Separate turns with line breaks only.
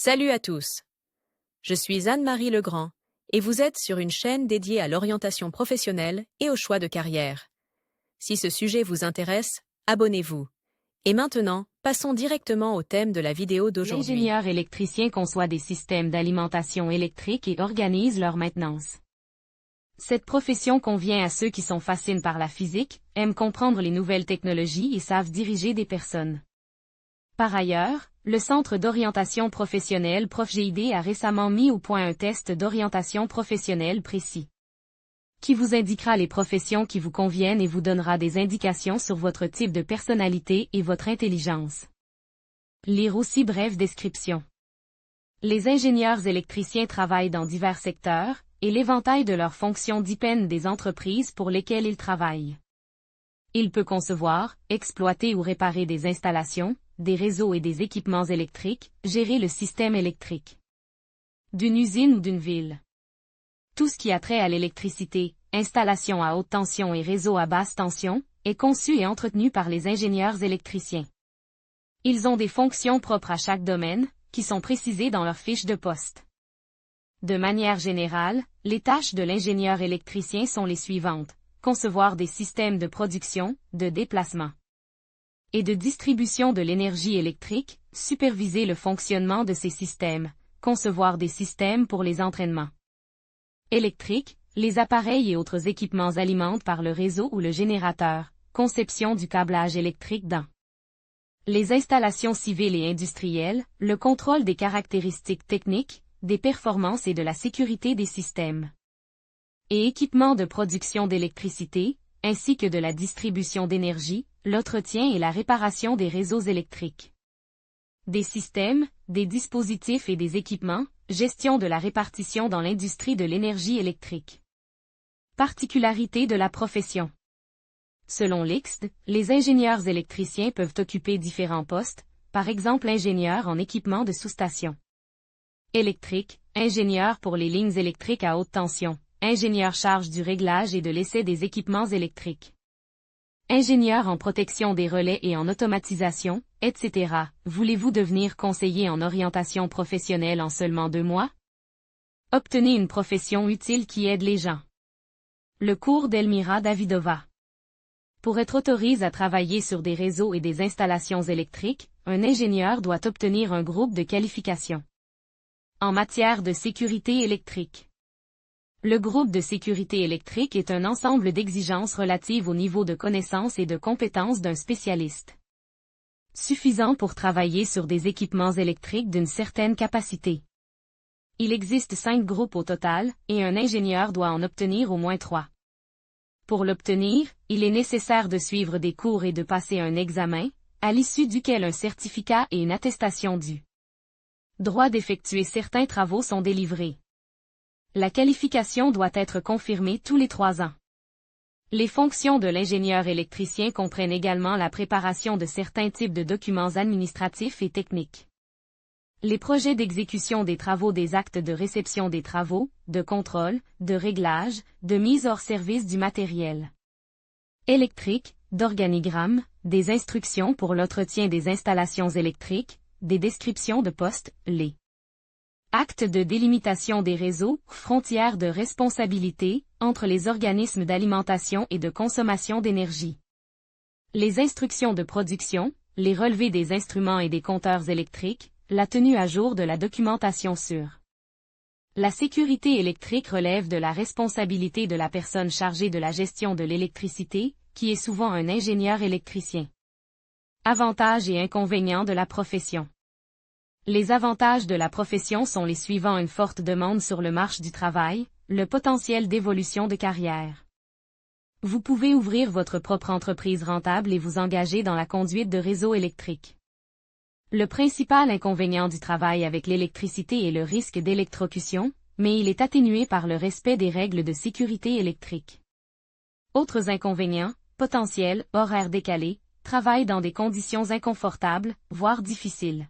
Salut à tous. Je suis Anne-Marie Legrand et vous êtes sur une chaîne dédiée à l'orientation professionnelle et au choix de carrière. Si ce sujet vous intéresse, abonnez-vous. Et maintenant, passons directement au thème de la vidéo d'aujourd'hui.
L'ingénieur électricien conçoit des systèmes d'alimentation électrique et organise leur maintenance. Cette profession convient à ceux qui sont fascinés par la physique, aiment comprendre les nouvelles technologies et savent diriger des personnes. Par ailleurs, le Centre d'orientation professionnelle ProfGID a récemment mis au point un test d'orientation professionnelle précis, qui vous indiquera les professions qui vous conviennent et vous donnera des indications sur votre type de personnalité et votre intelligence. Lire aussi brève description. Les ingénieurs électriciens travaillent dans divers secteurs, et l'éventail de leurs fonctions dépend des entreprises pour lesquelles ils travaillent. Il peut concevoir, exploiter ou réparer des installations, des réseaux et des équipements électriques, gérer le système électrique d'une usine ou d'une ville. Tout ce qui a trait à l'électricité, installation à haute tension et réseau à basse tension, est conçu et entretenu par les ingénieurs électriciens. Ils ont des fonctions propres à chaque domaine, qui sont précisées dans leur fiche de poste. De manière générale, les tâches de l'ingénieur électricien sont les suivantes: concevoir des systèmes de production, de déplacement et de distribution de l'énergie électrique, superviser le fonctionnement de ces systèmes, concevoir des systèmes pour les entraînements électriques, les appareils et autres équipements alimentent par le réseau ou le générateur, conception du câblage électrique dans les installations civiles et industrielles, le contrôle des caractéristiques techniques, des performances et de la sécurité des systèmes et équipements de production d'électricité, ainsi que de la distribution d'énergie, l'entretien et la réparation des réseaux électriques, des systèmes, des dispositifs et des équipements, gestion de la répartition dans l'industrie de l'énergie électrique. Particularité de la profession. Selon l'IXD, les ingénieurs électriciens peuvent occuper différents postes, par exemple ingénieur en équipement de sous-station électrique, ingénieur pour les lignes électriques à haute tension, ingénieur charge du réglage et de l'essai des équipements électriques, ingénieur en protection des relais et en automatisation, etc. Voulez-vous devenir conseiller en orientation professionnelle en seulement 2 mois? Obtenez une profession utile qui aide les gens. Le cours d'Elmira Davidova. Pour être autorisé à travailler sur des réseaux et des installations électriques, un ingénieur doit obtenir un groupe de qualifications en matière de sécurité électrique. Le groupe de sécurité électrique est un ensemble d'exigences relatives au niveau de connaissance et de compétences d'un spécialiste, suffisant pour travailler sur des équipements électriques d'une certaine capacité. Il existe 5 groupes au total, et un ingénieur doit en obtenir au moins 3. Pour l'obtenir, il est nécessaire de suivre des cours et de passer un examen, à l'issue duquel un certificat et une attestation du droit d'effectuer certains travaux sont délivrés. La qualification doit être confirmée tous les 3 ans. Les fonctions de l'ingénieur électricien comprennent également la préparation de certains types de documents administratifs et techniques, les projets d'exécution des travaux, des actes de réception des travaux, de contrôle, de réglage, de mise hors service du matériel électrique, d'organigrammes, des instructions pour l'entretien des installations électriques, des descriptions de postes, les actes de délimitation des réseaux, frontières de responsabilité, entre les organismes d'alimentation et de consommation d'énergie, les instructions de production, les relevés des instruments et des compteurs électriques, la tenue à jour de la documentation sur la sécurité électrique relève de la responsabilité de la personne chargée de la gestion de l'électricité, qui est souvent un ingénieur électricien. Avantages et inconvénients de la profession. Les avantages de la profession sont les suivants: une forte demande sur le marché du travail, le potentiel d'évolution de carrière. Vous pouvez ouvrir votre propre entreprise rentable et vous engager dans la conduite de réseaux électriques. Le principal inconvénient du travail avec l'électricité est le risque d'électrocution, mais il est atténué par le respect des règles de sécurité électrique. Autres inconvénients, potentiels, horaires décalés, travail dans des conditions inconfortables, voire difficiles.